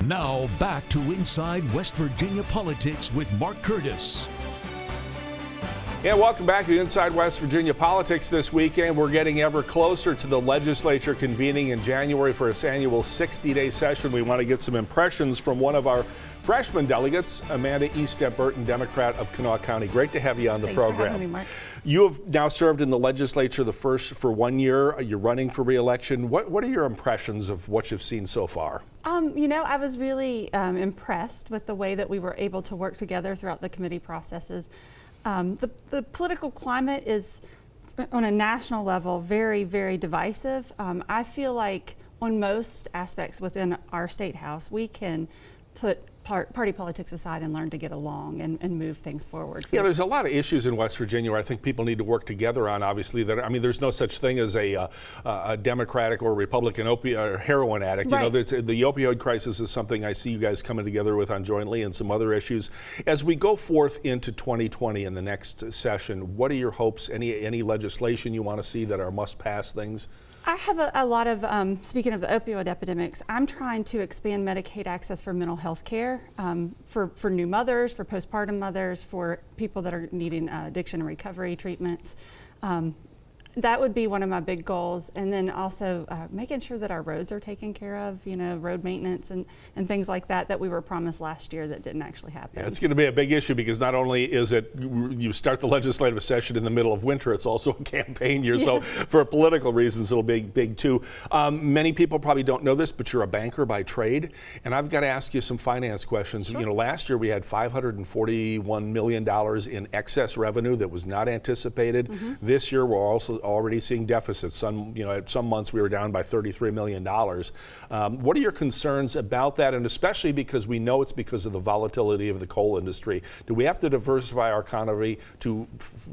Now back to Inside West Virginia Politics with Mark Curtis. And welcome back to Inside West Virginia Politics. This weekend, we're getting ever closer to the legislature convening in January for its annual 60-day session. We want to get some impressions from one of our freshman delegates, Amanda Estep Burton, Democrat of Kanawha County. Great to have you on the program. Thanks for having me, Mark. You have now served in the legislature for 1 year. You're running for re-election. What are your impressions of what you've seen so far? I was really impressed with the way that we were able to work together throughout the committee processes. The political climate is, on a national level, very, very divisive. I feel like on most aspects within our state house, we can put party politics aside and learn to get along and move things forward. Yeah, there's a lot of issues in West Virginia where I think people need to work together on, obviously. There's no such thing as a Democratic or Republican or heroin addict. Right. You know, the opioid crisis is something I see you guys coming together with on jointly, and some other issues. As we go forth into 2020 in the next session, what are your hopes? Any legislation you want to see that are must-pass things? I have a lot of, speaking of the opioid epidemics, I'm trying to expand Medicaid access for mental health care for new mothers, for postpartum mothers, for people that are needing addiction and recovery treatments. That would be one of my big goals. And then also making sure that our roads are taken care of, road maintenance and things like that we were promised last year that didn't actually happen. Yeah, it's going to be a big issue because not only is it you start the legislative session in the middle of winter, it's also a campaign year. So for political reasons, it'll be big too. Many people probably don't know this, but you're a banker by trade. And I've got to ask you some finance questions. Sure. Last year we had $541 million in excess revenue that was not anticipated. Mm-hmm. This year we're also already seeing deficits. Some months we were down by $33 million. What are your concerns about that? And especially because we know it's because of the volatility of the coal industry. Do we have to diversify our economy to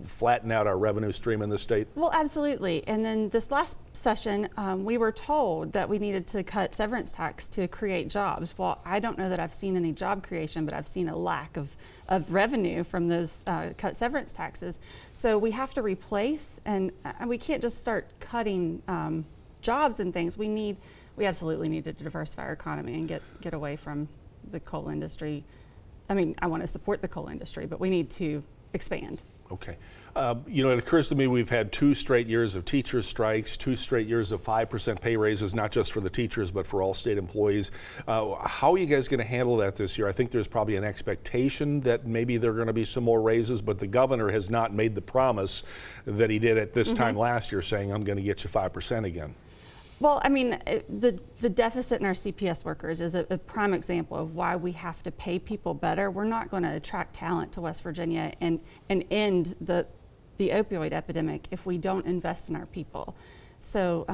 flatten out our revenue stream in the state? Well, absolutely. And then this last session, we were told that we needed to cut severance tax to create jobs. Well, I don't know that I've seen any job creation, but I've seen a lack of revenue from those cut severance taxes. So we have to replace, and we can't just start cutting jobs and things. We absolutely need to diversify our economy and get away from the coal industry. I want to support the coal industry, but we need to expand. Okay. It occurs to me we've had 2 straight years of teacher strikes, 2 straight years of 5% pay raises, not just for the teachers, but for all state employees. How are you guys going to handle that this year? I think there's probably an expectation that maybe there are going to be some more raises, but the governor has not made the promise that he did at this time last year, saying, I'm going to get you 5% again. Well, the deficit in our CPS workers is a prime example of why we have to pay people better. We're not going to attract talent to West Virginia and end the opioid epidemic if we don't invest in our people. So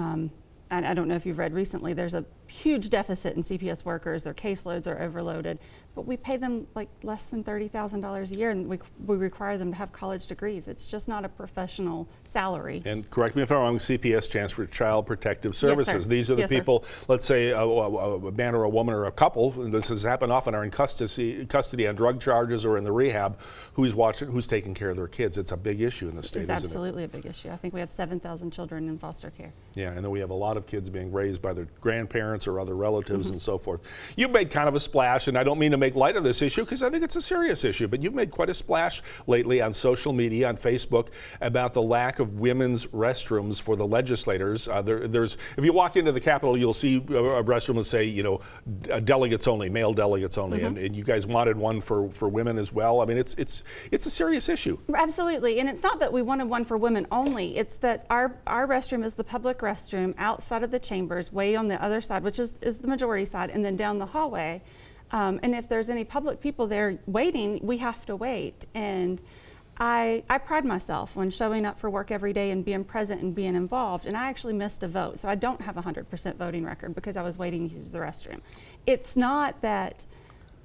I don't know if you've read recently, there's a huge deficit in CPS workers. Their caseloads are overloaded, but we pay them like less than $30,000 a year, and we require them to have college degrees. It's just not a professional salary. And correct me if I'm wrong, CPS stands for Child Protective Services. Yes, these are the people, let's say a man or a woman or a couple, this has happened often, are in custody on drug charges or in the rehab, who's taking care of their kids. It's a big issue in the state, isn't it? It's absolutely a big issue. I think we have 7,000 children in foster care. Yeah, and then we have a lot of kids being raised by their grandparents or other relatives and so forth. You've made kind of a splash, and I don't mean to make light of this issue because I think it's a serious issue, but you've made quite a splash lately on social media, on Facebook, about the lack of women's restrooms for the legislators. If you walk into the Capitol, you'll see a restroom that say, delegates only, male delegates only, and you guys wanted one for women as well. It's a serious issue. Absolutely, and it's not that we wanted one for women only. It's that our restroom is the public restroom outside of the chambers, way on the other side, which is the majority side, and then down the hallway. And if there's any public people there waiting, we have to wait. And I pride myself when showing up for work every day and being present and being involved. And I actually missed a vote, so I don't have a 100% voting record because I was waiting to use the restroom. It's not that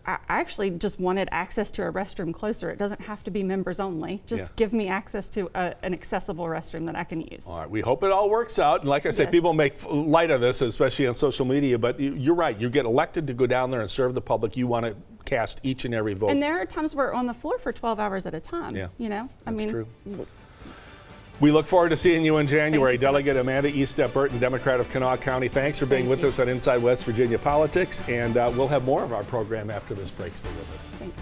I actually just wanted access to a restroom closer. It doesn't have to be members only. Just give me access to an accessible restroom that I can use. All right, we hope it all works out. And like I say, people make light of this, especially on social media, but you're right. You get elected to go down there and serve the public. You want to cast each and every vote. And there are times we're on the floor for 12 hours at a time. Yeah, That's true. We look forward to seeing you in January. Thank you so Delegate much. Amanda Estep Burton, Democrat of Kanawha County. Thanks for being Thank with you. us on Inside West Virginia Politics, and we'll have more of our program after this break. Stay with us. Thanks.